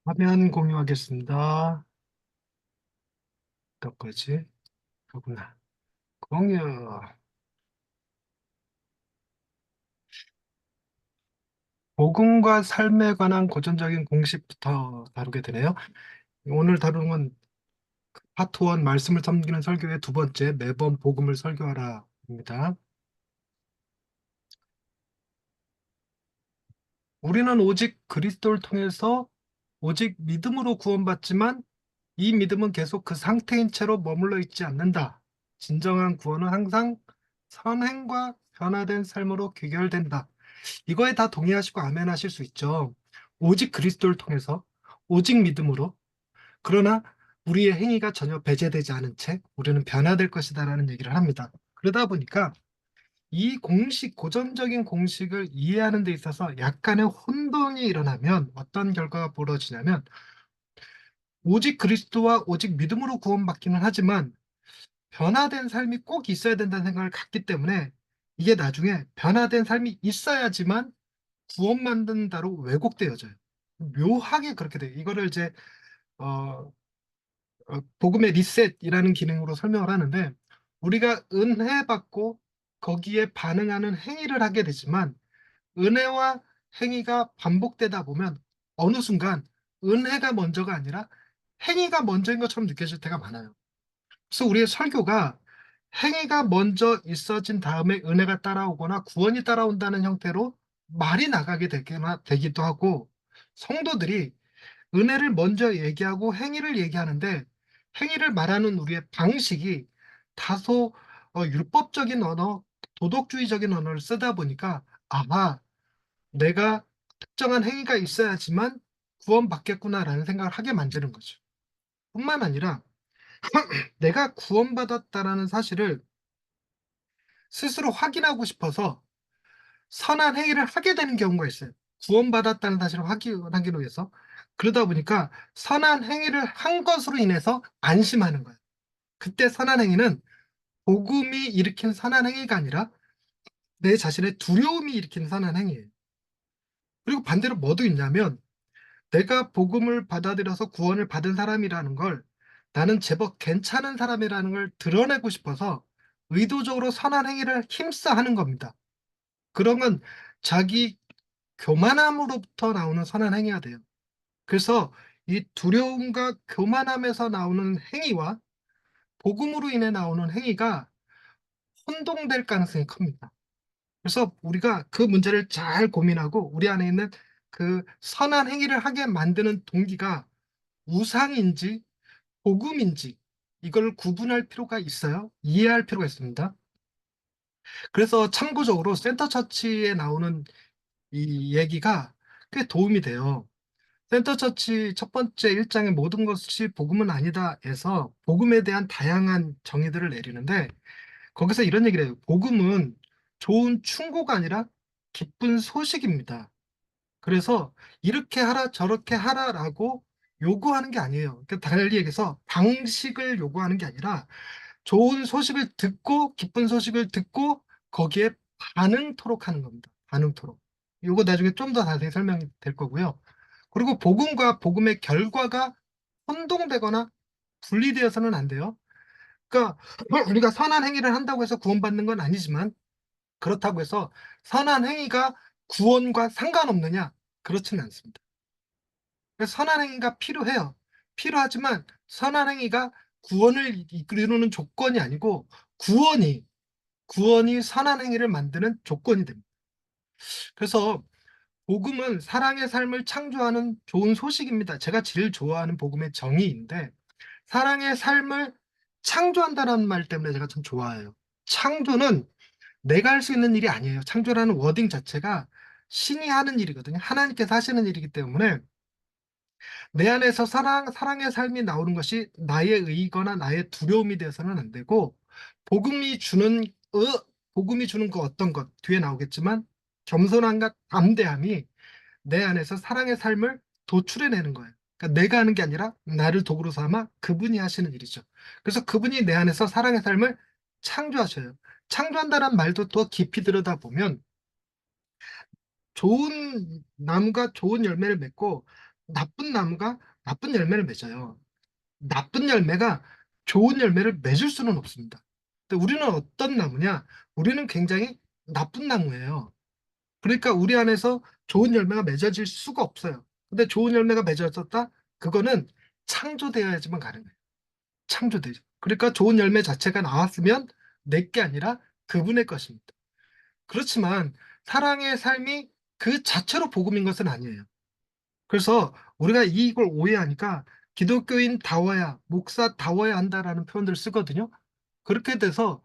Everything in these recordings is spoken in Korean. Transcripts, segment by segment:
화면 공유하겠습니다. 어떡하지? 그구나. 공유. 복음과 삶에 관한 고전적인 공식부터 다루게 되네요. 오늘 다루는 건 파트 1 말씀을 섬기는 설교의 두 번째 매번 복음을 설교하라입니다. 우리는 오직 그리스도를 통해서 오직 믿음으로 구원받지만 이 믿음은 계속 그 상태인 채로 머물러 있지 않는다. 진정한 구원은 항상 선행과 변화된 삶으로 귀결된다. 이거에 다 동의하시고 아멘 하실 수 있죠. 오직 그리스도를 통해서, 오직 믿음으로. 그러나 우리의 행위가 전혀 배제되지 않은 채 우리는 변화될 것이다라는 얘기를 합니다. 그러다 보니까 이 공식, 고전적인 공식을 이해하는 데 있어서 약간의 혼동이 일어나면 어떤 결과가 벌어지냐면 오직 그리스도와 오직 믿음으로 구원받기는 하지만 변화된 삶이 꼭 있어야 된다는 생각을 갖기 때문에 이게 나중에 변화된 삶이 있어야지만 구원 만든다로 왜곡되어져요. 묘하게 그렇게 돼요. 이거를 이제 어, 복음의 리셋이라는 기능으로 설명을 하는데 우리가 은혜 받고 거기에 반응하는 행위를 하게 되지만 은혜와 행위가 반복되다 보면 어느 순간 은혜가 먼저가 아니라 행위가 먼저인 것처럼 느껴질 때가 많아요. 그래서 우리의 설교가 행위가 먼저 있어진 다음에 은혜가 따라오거나 구원이 따라온다는 형태로 말이 나가게 되기도 하고 성도들이 은혜를 먼저 얘기하고 행위를 얘기하는데 행위를 말하는 우리의 방식이 다소 율법적인 언어, 도덕주의적인 언어를 쓰다 보니까 아마 내가 특정한 행위가 있어야지만 구원받겠구나라는 생각을 하게 만드는 거죠. 뿐만 아니라 내가 구원받았다라는 사실을 스스로 확인하고 싶어서 선한 행위를 하게 되는 경우가 있어요. 구원받았다는 사실을 확인하기 위해서. 그러다 보니까 선한 행위를 한 것으로 인해서 안심하는 거예요. 그때 선한 행위는 복음이 일으킨 선한 행위가 아니라 내 자신의 두려움이 일으킨 선한 행위예요. 그리고 반대로 뭐도 있냐면 내가 복음을 받아들여서 구원을 받은 사람이라는 걸 나는 제법 괜찮은 사람이라는 걸 드러내고 싶어서 의도적으로 선한 행위를 힘써 하는 겁니다. 그런 건 자기 교만함으로부터 나오는 선한 행위가 돼요. 그래서 이 두려움과 교만함에서 나오는 행위와 복음으로 인해 나오는 행위가 혼동될 가능성이 큽니다. 그래서 우리가 그 문제를 잘 고민하고 우리 안에 있는 그 선한 행위를 하게 만드는 동기가 우상인지 복음인지 이걸 구분할 필요가 있어요. 이해할 필요가 있습니다. 그래서 참고적으로 센터처치에 나오는 이 얘기가 꽤 도움이 돼요. 센터처치 첫 번째 1장의 모든 것이 복음은 아니다에서 복음에 대한 다양한 정의들을 내리는데 거기서 이런 얘기를 해요. 복음은 좋은 충고가 아니라 기쁜 소식입니다. 그래서 이렇게 하라 저렇게 하라라고 요구하는 게 아니에요. 그러니까 달리 얘기해서 방식을 요구하는 게 아니라 좋은 소식을 듣고 기쁜 소식을 듣고 거기에 반응토록 하는 겁니다. 반응토록. 요거 나중에 좀 더 자세히 설명이 될 거고요. 그리고 복음과 복음의 결과가 혼동되거나 분리되어서는 안 돼요. 그러니까 우리가 선한 행위를 한다고 해서 구원받는 건 아니지만 그렇다고 해서 선한 행위가 구원과 상관없느냐? 그렇지는 않습니다. 그래서 선한 행위가 필요해요. 필요하지만 선한 행위가 구원을 이루는 조건이 아니고 구원이 선한 행위를 만드는 조건이 됩니다. 그래서 복음은 사랑의 삶을 창조하는 좋은 소식입니다. 제가 제일 좋아하는 복음의 정의인데 사랑의 삶을 창조한다는 말 때문에 제가 참 좋아해요. 창조는 내가 할 수 있는 일이 아니에요. 창조라는 워딩 자체가 신이 하는 일이거든요. 하나님께서 하시는 일이기 때문에 내 안에서 사랑의 삶이 나오는 것이 나의 의거나 나의 두려움이 돼서는 안 되고 복음이 주는 복음이 주는 그 어떤 것 뒤에 나오겠지만 겸손함과 담대함이 내 안에서 사랑의 삶을 도출해내는 거예요. 그러니까 내가 하는 게 아니라 나를 도구로 삼아 그분이 하시는 일이죠. 그래서 그분이 내 안에서 사랑의 삶을 창조하셔요. 창조한다는 말도 더 깊이 들여다보면 좋은 나무가 좋은 열매를 맺고 나쁜 나무가 나쁜 열매를 맺어요. 나쁜 열매가 좋은 열매를 맺을 수는 없습니다. 근데 우리는 어떤 나무냐? 우리는 굉장히 나쁜 나무예요. 그러니까 우리 안에서 좋은 열매가 맺어질 수가 없어요. 근데 좋은 열매가 맺어졌다? 그거는 창조되어야지만 가능해요. 창조되죠. 그러니까 좋은 열매 자체가 나왔으면 내 게 아니라 그분의 것입니다. 그렇지만 사랑의 삶이 그 자체로 복음인 것은 아니에요. 그래서 우리가 이걸 오해하니까 기독교인 다워야, 목사 다워야 한다라는 표현들을 쓰거든요. 그렇게 돼서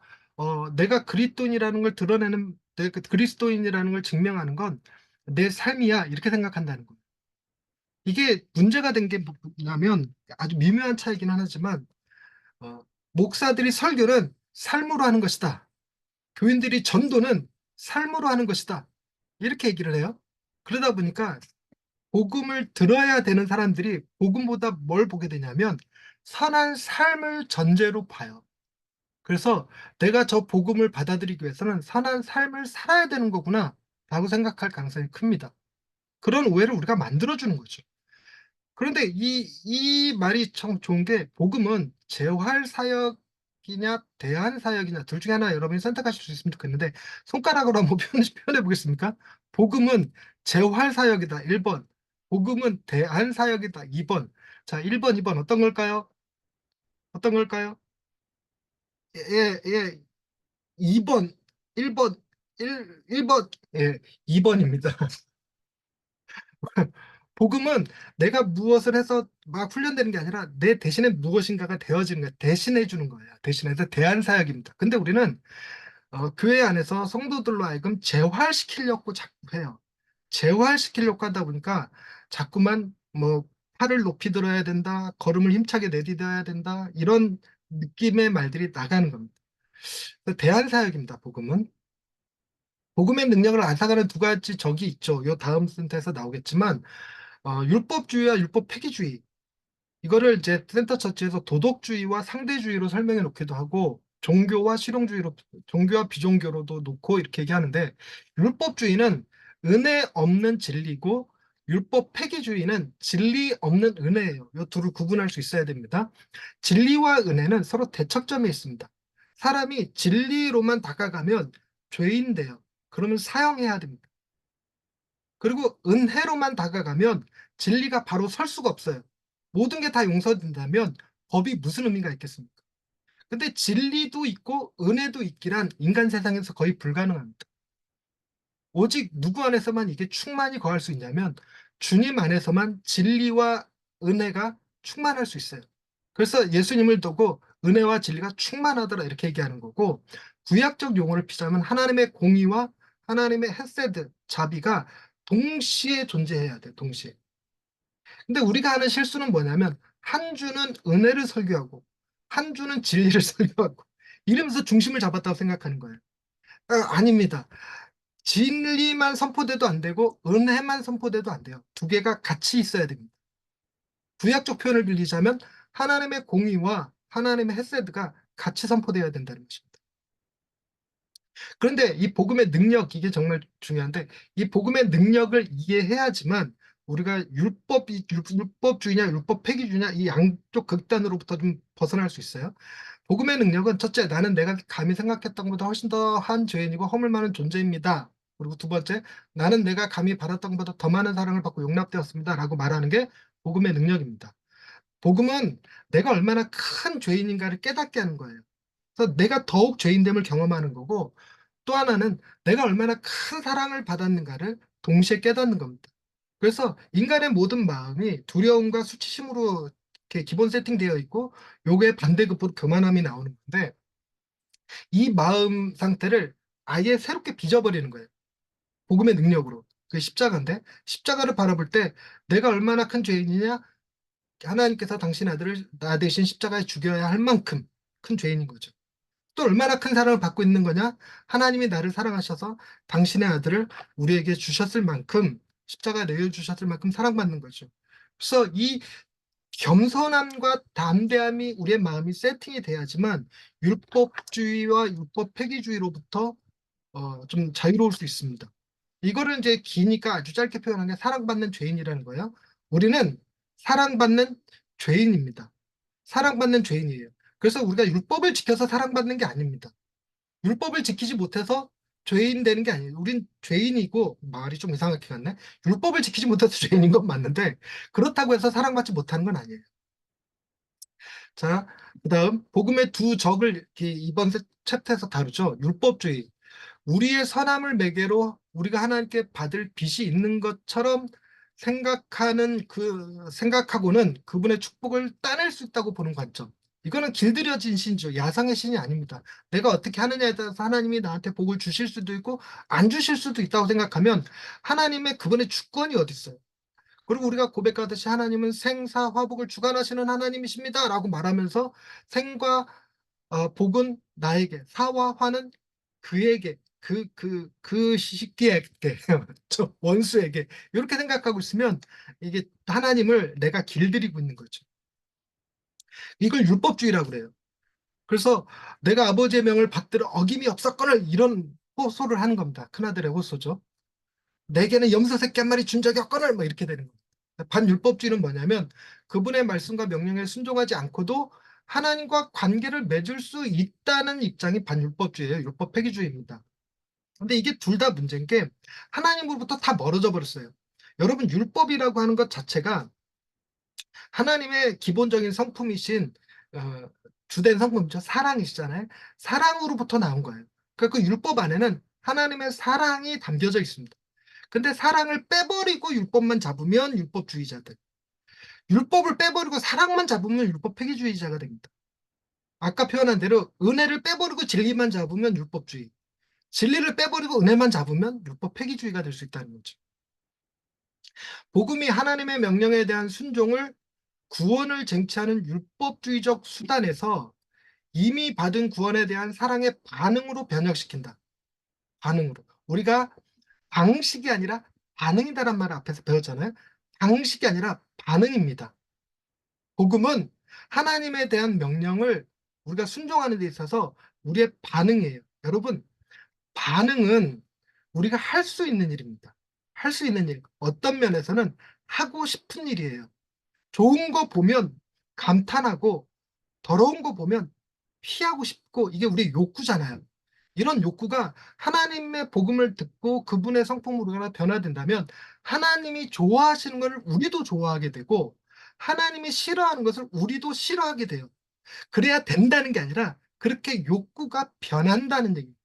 내가 그리스도인이라는 걸 드러내는, 내가 그리스도인이라는 걸 증명하는 건 내 삶이야 이렇게 생각한다는 거예요. 이게 문제가 된 게 뭐냐면 아주 미묘한 차이긴 하지만 어, 목사들이 설교는 삶으로 하는 것이다. 교인들이 전도는 삶으로 하는 것이다. 이렇게 얘기를 해요. 그러다 보니까 복음을 들어야 되는 사람들이 복음보다 뭘 보게 되냐면 선한 삶을 전제로 봐요. 그래서 내가 저 복음을 받아들이기 위해서는 선한 삶을 살아야 되는 거구나 라고 생각할 가능성이 큽니다. 그런 오해를 우리가 만들어주는 거죠. 그런데 이 말이 참 좋은 게 복음은 재활 사역이냐 대안 사역이냐 둘 중에 하나 여러분이 선택하실 수 있으면 좋겠는데 손가락으로 한번 표현해 보겠습니까? 복음은 재활 사역이다 1번, 복음은 대안 사역이다 2번. 자, 1번, 2번 어떤 걸까요? 어떤 걸까요? 예, 예, 2번, 1번, 1번, 예, 2번입니다. 복음은 내가 무엇을 해서 막 훈련되는 게 아니라 내 대신에 무엇인가가 되어지는 거예요. 대신해 주는 거예요. 대신해서 대한 사역입니다. 근데 우리는 교회 안에서 성도들로 하여금 재활시키려고 자꾸 해요. 재활시키려고 하다 보니까 자꾸만 뭐 팔을 높이 들어야 된다, 걸음을 힘차게 내디뎌야 된다, 이런 느낌의 말들이 나가는 겁니다. 대한 사역입니다. 복음은. 복음의 능력을 앗아가는 두 가지 적이 있죠. 요 다음 센터에서 나오겠지만 율법주의와 율법 폐기주의, 이거를 이제 센터 처치에서 도덕주의와 상대주의로 설명해 놓기도 하고 종교와 실용주의로, 종교와 비종교로도 놓고 이렇게 얘기하는데 율법주의는 은혜 없는 진리고 율법 폐기주의는 진리 없는 은혜예요. 이 둘을 구분할 수 있어야 됩니다. 진리와 은혜는 서로 대척점에 있습니다. 사람이 진리로만 다가가면 죄인 돼요. 그러면 사형해야 됩니다. 그리고 은혜로만 다가가면 진리가 바로 설 수가 없어요. 모든 게 다 용서된다면 법이 무슨 의미가 있겠습니까? 근데 진리도 있고 은혜도 있기란 인간 세상에서 거의 불가능합니다. 오직 누구 안에서만 이게 충만히 거할 수 있냐면 주님 안에서만 진리와 은혜가 충만할 수 있어요. 그래서 예수님을 두고 은혜와 진리가 충만하더라 이렇게 얘기하는 거고, 구약적 용어를 피자면 하나님의 공의와 하나님의 헤세드, 자비가 동시에 존재해야 돼, 동시에. 근데 우리가 하는 실수는 뭐냐면 한 주는 은혜를 설교하고 한 주는 진리를 설교하고 이러면서 중심을 잡았다고 생각하는 거예요. 아닙니다. 진리만 선포돼도 안 되고 은혜만 선포돼도 안 돼요. 두 개가 같이 있어야 됩니다. 구약적 표현을 빌리자면 하나님의 공의와 하나님의 헤세드가 같이 선포되어야 된다는 것입니다. 그런데 이 복음의 능력, 이게 정말 중요한데 이 복음의 능력을 이해해야지만 우리가 율법주의냐 율법 폐기주의냐 이 양쪽 극단으로부터 좀 벗어날 수 있어요. 복음의 능력은 첫째, 나는 내가 감히 생각했던 것보다 훨씬 더 한 죄인이고 허물 많은 존재입니다. 그리고 두 번째, 나는 내가 감히 받았던 것보다 더 많은 사랑을 받고 용납되었습니다. 라고 말하는 게 복음의 능력입니다. 복음은 내가 얼마나 큰 죄인인가를 깨닫게 하는 거예요. 그래서 내가 더욱 죄인됨을 경험하는 거고, 또 하나는 내가 얼마나 큰 사랑을 받았는가를 동시에 깨닫는 겁니다. 그래서 인간의 모든 마음이 두려움과 수치심으로 이렇게 기본 세팅되어 있고 요게 반대급부로 교만함이 나오는 건데 이 마음 상태를 아예 새롭게 빚어버리는 거예요. 복음의 능력으로. 그게 십자가인데 십자가를 바라볼 때 내가 얼마나 큰 죄인이냐, 하나님께서 당신 아들을 나 대신 십자가에 죽여야 할 만큼 큰 죄인인 거죠. 또 얼마나 큰 사랑을 받고 있는 거냐? 하나님이 나를 사랑하셔서 당신의 아들을 우리에게 주셨을 만큼, 십자가에 내어주셨을 만큼 사랑받는 거죠. 그래서 이 겸손함과 담대함이 우리의 마음이 세팅이 돼야지만 율법주의와 율법 폐기주의로부터 좀 자유로울 수 있습니다. 이거를 이제 기니까 아주 짧게 표현한 게 사랑받는 죄인이라는 거예요. 우리는 사랑받는 죄인입니다. 사랑받는 죄인이에요. 그래서 우리가 율법을 지켜서 사랑받는 게 아닙니다. 율법을 지키지 못해서 죄인 되는 게 아니에요. 우린 죄인이고, 말이 좀 이상하게 갔네. 율법을 지키지 못해서 죄인인 건 맞는데, 그렇다고 해서 사랑받지 못하는 건 아니에요. 자, 그다음 복음의 두 적을 이번 챕터에서 다루죠. 율법주의. 우리의 선함을 매개로 우리가 하나님께 받을 빚이 있는 것처럼 생각하고는 그분의 축복을 따낼 수 있다고 보는 관점. 이거는 길들여진 신조, 야상의 신이 아닙니다. 내가 어떻게 하느냐에 따라서 하나님이 나한테 복을 주실 수도 있고 안 주실 수도 있다고 생각하면 하나님의 그분의 주권이 어디 있어요? 그리고 우리가 고백하듯이 하나님은 생사 화복을 주관하시는 하나님이십니다라고 말하면서 생과 복은 나에게, 사와 화는 그에게, 그 시기에게, 저 원수에게, 이렇게 생각하고 있으면 이게 하나님을 내가 길들이고 있는 거죠. 이걸 율법주의라고 그래요. 그래서 내가 아버지의 명을 받들어 어김이 없었거늘 이런 호소를 하는 겁니다. 큰아들의 호소죠. 내게는 염소 새끼 한 마리 준 적이 없거늘 뭐 이렇게 되는 겁니다. 반율법주의는 뭐냐면 그분의 말씀과 명령에 순종하지 않고도 하나님과 관계를 맺을 수 있다는 입장이 반율법주의예요. 율법 폐기주의입니다. 근데 이게 둘 다 문제인 게 하나님으로부터 다 멀어져 버렸어요. 여러분, 율법이라고 하는 것 자체가 하나님의 기본적인 성품이신 어, 주된 성품이죠. 사랑이시잖아요. 사랑으로부터 나온 거예요. 그러니까 그 율법 안에는 하나님의 사랑이 담겨져 있습니다. 근데 사랑을 빼버리고 율법만 잡으면 율법주의자들. 율법을 빼버리고 사랑만 잡으면 율법 폐기주의자가 됩니다. 아까 표현한 대로 은혜를 빼버리고 진리만 잡으면 율법주의. 진리를 빼버리고 은혜만 잡으면 율법 폐기주의가 될 수 있다는 거죠. 복음이 하나님의 명령에 대한 순종을 구원을 쟁취하는 율법주의적 수단에서 이미 받은 구원에 대한 사랑의 반응으로 변혁시킨다. 반응으로. 우리가 방식이 아니라 반응이다란 말을 앞에서 배웠잖아요. 방식이 아니라 반응입니다. 복음은 하나님에 대한 명령을 우리가 순종하는 데 있어서 우리의 반응이에요. 여러분, 반응은 우리가 할 수 있는 일입니다. 할 수 있는 일. 어떤 면에서는 하고 싶은 일이에요. 좋은 거 보면 감탄하고 더러운 거 보면 피하고 싶고 이게 우리의 욕구잖아요. 이런 욕구가 하나님의 복음을 듣고 그분의 성품으로 변화된다면 하나님이 좋아하시는 것을 우리도 좋아하게 되고 하나님이 싫어하는 것을 우리도 싫어하게 돼요. 그래야 된다는 게 아니라 그렇게 욕구가 변한다는 얘기예요.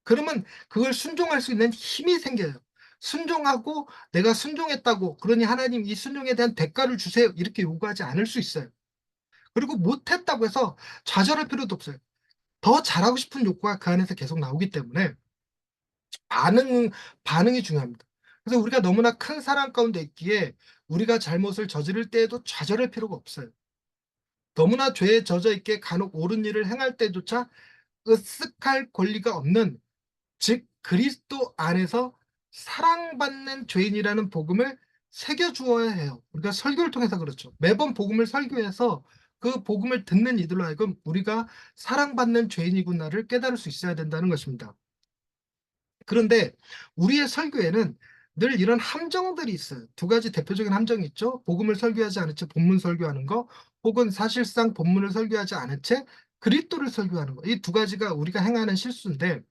그러면 그걸 순종할 수 있는 힘이 생겨요. 순종하고 내가 순종했다고 그러니 하나님 이 순종에 대한 대가를 주세요 이렇게 요구하지 않을 수 있어요. 그리고 못했다고 해서 좌절할 필요도 없어요. 더 잘하고 싶은 욕구가 그 안에서 계속 나오기 때문에 반응, 반응이 중요합니다. 그래서 우리가 너무나 큰 사랑 가운데 있기에 우리가 잘못을 저지를 때에도 좌절할 필요가 없어요. 너무나 죄에 젖어 있기에 간혹 옳은 일을 행할 때조차 으쓱할 권리가 없는, 즉 그리스도 안에서 사랑받는 죄인이라는 복음을 새겨주어야 해요. 우리가 설교를 통해서 그렇죠. 매번 복음을 설교해서 그 복음을 듣는 이들로 하여금 우리가 사랑받는 죄인이구나를 깨달을 수 있어야 된다는 것입니다. 그런데 우리의 설교에는 늘 이런 함정들이 있어요. 두 가지 대표적인 함정이 있죠. 복음을 설교하지 않은 채 본문 설교하는 거, 혹은 사실상 본문을 설교하지 않은 채 그리스도를 설교하는 거. 이 두 가지가 우리가 행하는 실수인데,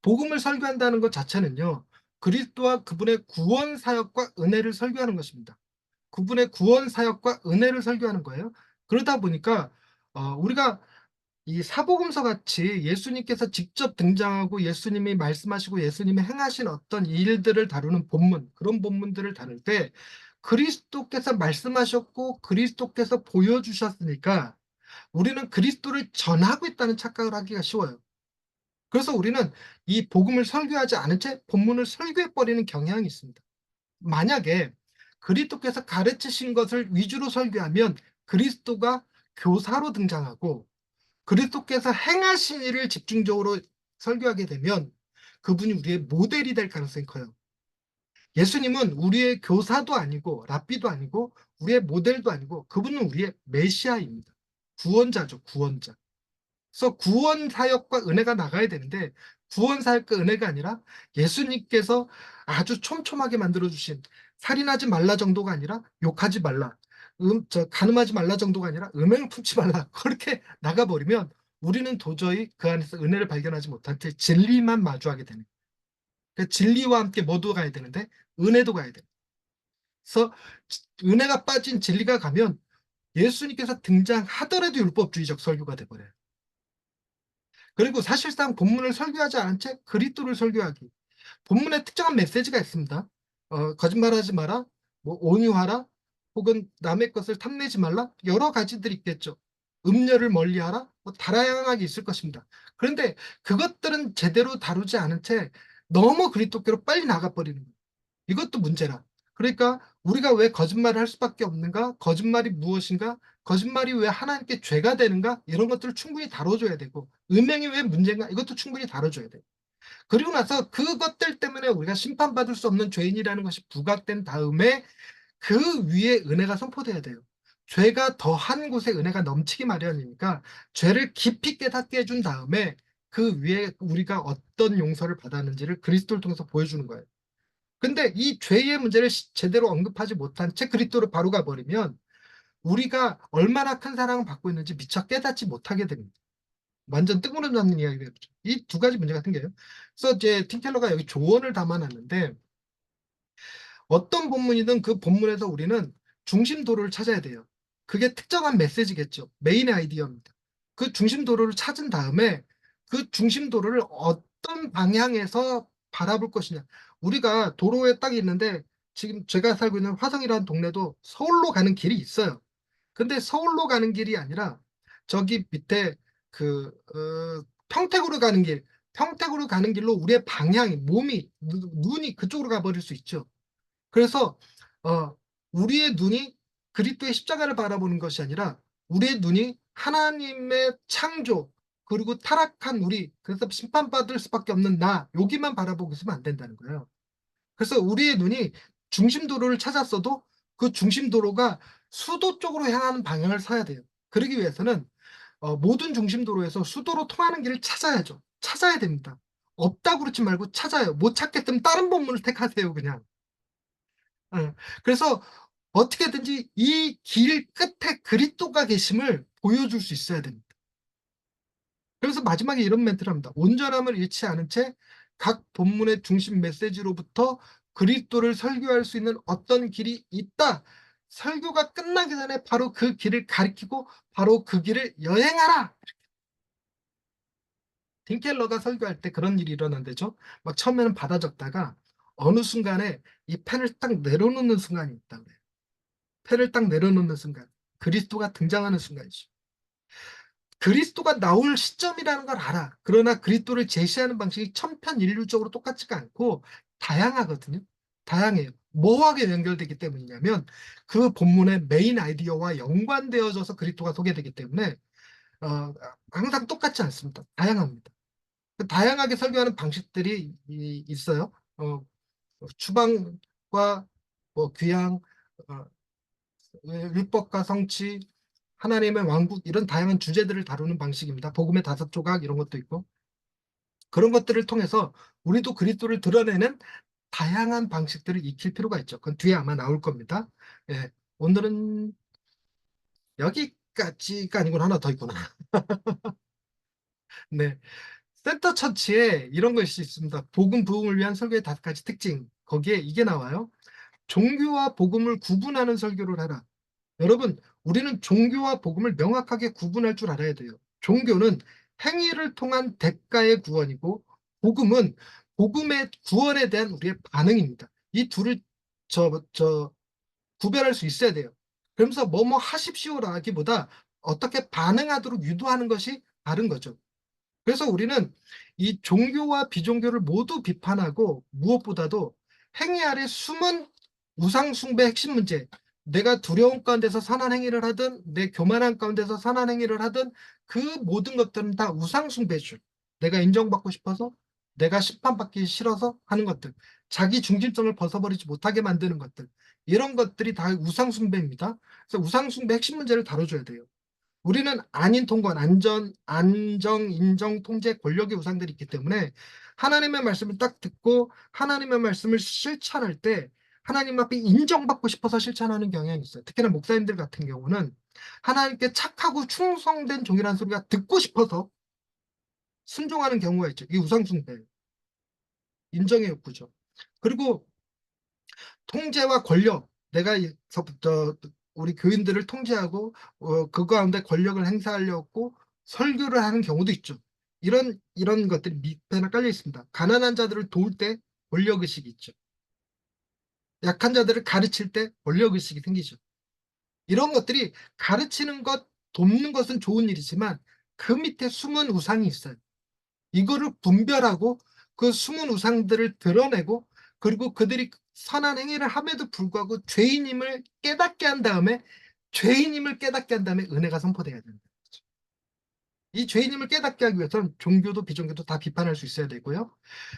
복음을 설교한다는 것 자체는요, 그리스도와 그분의 구원 사역과 은혜를 설교하는 것입니다. 그분의 구원 사역과 은혜를 설교하는 거예요. 그러다 보니까 우리가 이 사복음서 같이 예수님께서 직접 등장하고 예수님이 말씀하시고 예수님이 행하신 어떤 일들을 다루는 본문, 그런 본문들을 다룰 때 그리스도께서 말씀하셨고 그리스도께서 보여주셨으니까 우리는 그리스도를 전하고 있다는 착각을 하기가 쉬워요. 그래서 우리는 이 복음을 설교하지 않은 채 본문을 설교해 버리는 경향이 있습니다. 만약에 그리스도께서 가르치신 것을 위주로 설교하면 그리스도가 교사로 등장하고 그리스도께서 행하신 일을 집중적으로 설교하게 되면 그분이 우리의 모델이 될 가능성이 커요. 예수님은 우리의 교사도 아니고 랍비도 아니고 우리의 모델도 아니고 그분은 우리의 메시아입니다. 구원자죠, 구원자. 그래서 구원 사역과 은혜가 나가야 되는데 구원 사역과 은혜가 아니라 예수님께서 아주 촘촘하게 만들어 주신 살인하지 말라 정도가 아니라 욕하지 말라, 간음하지 말라 정도가 아니라 음행을 품지 말라 그렇게 나가버리면 우리는 도저히 그 안에서 은혜를 발견하지 못한 채 진리만 마주하게 되는 거예요. 그 진리와 함께 뭐도 가야 되는데 은혜도 가야 돼요. 그래서 은혜가 빠진 진리가 가면 예수님께서 등장하더라도 율법주의적 설교가 돼버려요. 그리고 사실상 본문을 설교하지 않은 채 그리스도를 설교하기. 본문에 특정한 메시지가 있습니다. 거짓말하지 마라, 뭐 온유하라, 혹은 남의 것을 탐내지 말라, 여러 가지들이 있겠죠. 음녀를 멀리하라, 뭐 다양하게 있을 것입니다. 그런데 그것들은 제대로 다루지 않은 채 너무 그리스도께로 빨리 나가버리는 거예요. 이것도 문제라. 그러니까 우리가 왜 거짓말을 할 수밖에 없는가? 거짓말이 무엇인가? 거짓말이 왜 하나님께 죄가 되는가? 이런 것들을 충분히 다뤄줘야 되고, 음행이 왜 문제인가? 이것도 충분히 다뤄줘야 돼요. 그리고 나서 그것들 때문에 우리가 심판받을 수 없는 죄인이라는 것이 부각된 다음에 그 위에 은혜가 선포돼야 돼요. 죄가 더한 곳에 은혜가 넘치기 마련이니까 죄를 깊이 깨닫게 해준 다음에 그 위에 우리가 어떤 용서를 받았는지를 그리스도를 통해서 보여주는 거예요. 근데 이 죄의 문제를 제대로 언급하지 못한 채 그리스도로 바로 가버리면 우리가 얼마나 큰 사랑을 받고 있는지 미처 깨닫지 못하게 됩니다. 완전 뜬구름 잡는 이야기가 되죠. 이 두 가지 문제가 생겨요. 그래서 이제 팀켈러가 여기 조언을 담아놨는데, 어떤 본문이든 그 본문에서 우리는 중심도로를 찾아야 돼요. 그게 특정한 메시지겠죠. 메인 아이디어입니다. 그 중심도로를 찾은 다음에 그 중심도로를 어떤 방향에서 바라볼 것이냐. 우리가 도로에 딱 있는데, 지금 제가 살고 있는 화성이라는 동네도 서울로 가는 길이 있어요. 근데 서울로 가는 길이 아니라 저기 밑에 그 평택으로 가는 길, 평택으로 가는 길로 우리의 방향이, 몸이, 눈이 그쪽으로 가버릴 수 있죠. 그래서 어, 우리의 눈이 그리스도의 십자가를 바라보는 것이 아니라 우리의 눈이 하나님의 창조, 그리고 타락한 우리, 그래서 심판받을 수밖에 없는 나, 여기만 바라보고 있으면 안 된다는 거예요. 그래서 우리의 눈이 중심도로를 찾았어도 그 중심도로가 수도 쪽으로 향하는 방향을 서야 돼요. 그러기 위해서는 모든 중심도로에서 수도로 통하는 길을 찾아야죠. 찾아야 됩니다. 없다고 그러지 말고 찾아요. 못 찾겠으면 다른 본문을 택하세요, 그냥. 예. 그래서 어떻게든지 이 길 끝에 그리스도가 계심을 보여줄 수 있어야 됩니다. 그래서 마지막에 이런 멘트를 합니다. 온전함을 잃지 않은 채 각 본문의 중심 메시지로부터 그리스도를 설교할 수 있는 어떤 길이 있다. 설교가 끝나기 전에 바로 그 길을 가리키고 바로 그 길을 여행하라. 틴켈러가 설교할 때 그런 일이 일어난대죠. 막 처음에는 받아 적다가 어느 순간에 이 펜을 딱 내려놓는 순간이 있다 그래요. 펜을 딱 내려놓는 순간, 그리스도가 등장하는 순간이죠. 그리스도가 나올 시점이라는 걸 알아. 그러나 그리스도를 제시하는 방식이 천편일률적으로 똑같지가 않고 다양하거든요. 다양해요. 뭐하게 연결되기 때문이냐면 그 본문의 메인 아이디어와 연관되어져서 그리스도가 소개되기 때문에 어, 항상 똑같지 않습니다. 다양합니다. 그 다양하게 설교하는 방식들이 있어요. 추방과 뭐 귀양, 어, 율법과 성취, 하나님의 왕국, 이런 다양한 주제들을 다루는 방식입니다. 복음의 다섯 조각 이런 것도 있고, 그런 것들을 통해서 우리도 그리스도를 드러내는 다양한 방식들을 익힐 필요가 있죠. 그건 뒤에 아마 나올 겁니다. 예, 오늘은 여기까지가 아니고 하나 더 있구나. 네, 센터 처치에 이런 것이 있습니다. 복음 부흥을 위한 설교의 다섯 가지 특징. 거기에 이게 나와요. 종교와 복음을 구분하는 설교를 하라. 여러분, 우리는 종교와 복음을 명확하게 구분할 줄 알아야 돼요. 종교는 행위를 통한 대가의 구원이고, 복음은 복음의 구원에 대한 우리의 반응입니다. 이 둘을 구별할 수 있어야 돼요. 그러면서 뭐뭐 하십시오라기보다 어떻게 반응하도록 유도하는 것이 다른 거죠. 그래서 우리는 이 종교와 비종교를 모두 비판하고, 무엇보다도 행위 아래 숨은 우상숭배 핵심 문제, 내가 두려움 가운데서 선한 행위를 하든 내 교만한 가운데서 선한 행위를 하든 그 모든 것들은 다 우상숭배죠. 내가 인정받고 싶어서, 내가 심판받기 싫어서 하는 것들, 자기 중심성을 벗어버리지 못하게 만드는 것들, 이런 것들이 다 우상숭배입니다. 그래서 우상숭배 핵심 문제를 다뤄줘야 돼요. 우리는 안인 통건, 안정, 인정, 통제, 권력의 우상들이 있기 때문에 하나님의 말씀을 딱 듣고 하나님의 말씀을 실천할 때 하나님 앞에 인정받고 싶어서 실천하는 경향이 있어요. 특히나 목사님들 같은 경우는 하나님께 착하고 충성된 종이라는 소리가 듣고 싶어서 순종하는 경우가 있죠. 이 우상숭배, 인정의 욕구죠. 그리고 통제와 권력, 내가 우리 교인들을 통제하고 그 가운데 권력을 행사하려고 설교를 하는 경우도 있죠. 이런 것들이 밑에나 깔려 있습니다. 가난한 자들을 도울 때 권력의식이 있죠. 약한 자들을 가르칠 때 권력의식이 생기죠. 이런 것들이 가르치는 것, 돕는 것은 좋은 일이지만 그 밑에 숨은 우상이 있어요. 이거를 분별하고 그 숨은 우상들을 드러내고 그리고 그들이 선한 행위를 함에도 불구하고 죄인임을 깨닫게 한 다음에 은혜가 선포돼야 된다. 이 죄인임을 깨닫게 하기 위해서는 종교도 비종교도 다 비판할 수 있어야 되고요.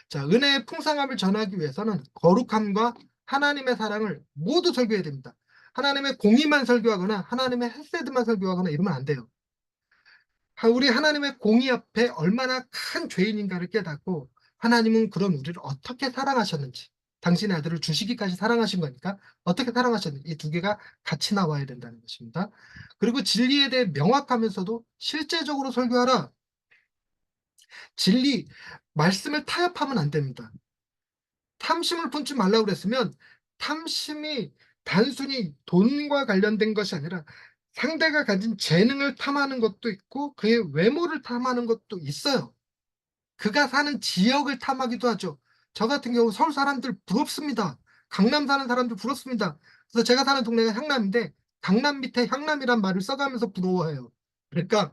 자, 은혜의 풍성함을 전하기 위해서는 거룩함과 하나님의 사랑을 모두 설교해야 됩니다. 하나님의 공의만 설교하거나 하나님의 헤세드만 설교하거나 이러면 안 돼요. 우리 하나님의 공의 앞에 얼마나 큰 죄인인가를 깨닫고 하나님은 그런 우리를 어떻게 사랑하셨는지, 당신의 아들을 주시기까지 사랑하신 거니까 어떻게 사랑하셨는지 이 두 개가 같이 나와야 된다는 것입니다. 그리고 진리에 대해 명확하면서도 실제적으로 설교하라. 진리, 말씀을 타협하면 안 됩니다. 탐심을 품지 말라고 그랬으면 탐심이 단순히 돈과 관련된 것이 아니라 상대가 가진 재능을 탐하는 것도 있고 그의 외모를 탐하는 것도 있어요. 그가 사는 지역을 탐하기도 하죠. 저 같은 경우 서울 사람들 부럽습니다. 강남 사는 사람들 부럽습니다. 그래서 제가 사는 동네가 향남인데 강남 밑에 향남이란 말을 써가면서 부러워해요. 그러니까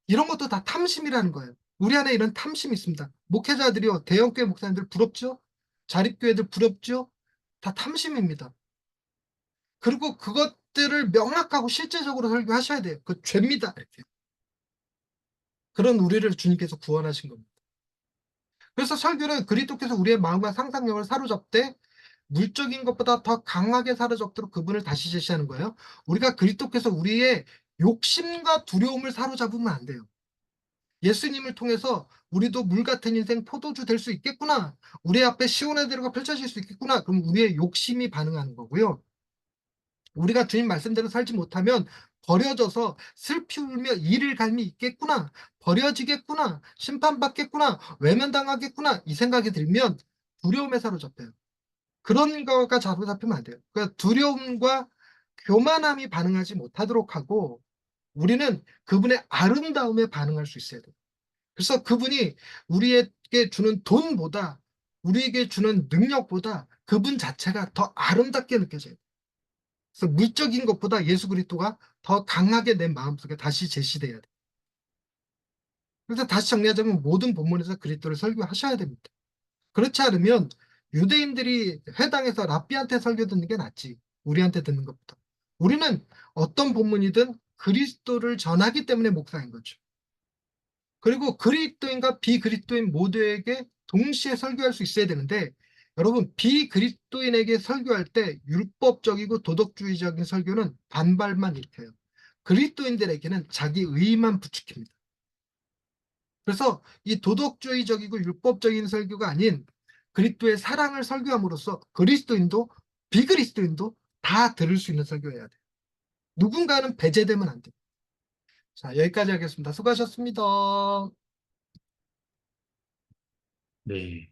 이런 것도 다 탐심이라는 거예요. 우리 안에 이런 탐심이 있습니다. 목회자들이요, 대형교회 목사님들 부럽죠? 자립교회들 부럽죠? 다 탐심입니다. 그리고 그것들을 명확하고 실제적으로 설교하셔야 돼요. 그 죄입니다. 이렇게. 그런 우리를 주님께서 구원하신 겁니다. 그래서 설교는 그리스도께서 우리의 마음과 상상력을 사로잡되 물적인 것보다 더 강하게 사로잡도록 그분을 다시 제시하는 거예요. 우리가 그리스도께서 우리의 욕심과 두려움을 사로잡으면 안 돼요. 예수님을 통해서 우리도 물 같은 인생 포도주 될 수 있겠구나. 우리 앞에 시온의 대로가 펼쳐질 수 있겠구나. 그럼 우리의 욕심이 반응하는 거고요. 우리가 주님 말씀대로 살지 못하면 버려져서 슬피 울며 이를 갈미 있겠구나. 버려지겠구나. 심판받겠구나. 외면당하겠구나. 이 생각이 들면 두려움에 사로잡혀요. 그런 거가 사로잡히면 안 돼요. 그러니까 두려움과 교만함이 반응하지 못하도록 하고 우리는 그분의 아름다움에 반응할 수 있어야 돼요. 그래서 그분이 우리에게 주는 돈보다 우리에게 주는 능력보다 그분 자체가 더 아름답게 느껴져요. 그래서 물적인 것보다 예수 그리스도가 더 강하게 내 마음속에 다시 제시돼야 돼요. 그래서 다시 정리하자면 모든 본문에서 그리스도를 설교하셔야 됩니다. 그렇지 않으면 유대인들이 회당에서 랍비한테 설교 듣는 게 낫지 우리한테 듣는 것보다. 우리는 어떤 본문이든 그리스도를 전하기 때문에 목사인 거죠. 그리고 그리스도인과 비그리스도인 모두에게 동시에 설교할 수 있어야 되는데 여러분 비그리스도인에게 설교할 때 율법적이고 도덕주의적인 설교는 반발만 일으켜요. 그리스도인들에게는 자기 의의만 부추깁니다. 그래서 이 도덕주의적이고 율법적인 설교가 아닌 그리스도의 사랑을 설교함으로써 그리스도인도 비그리스도인도 다 들을 수 있는 설교해야 돼요. 누군가는 배제되면 안 돼요. 자, 여기까지 하겠습니다. 수고하셨습니다. 네.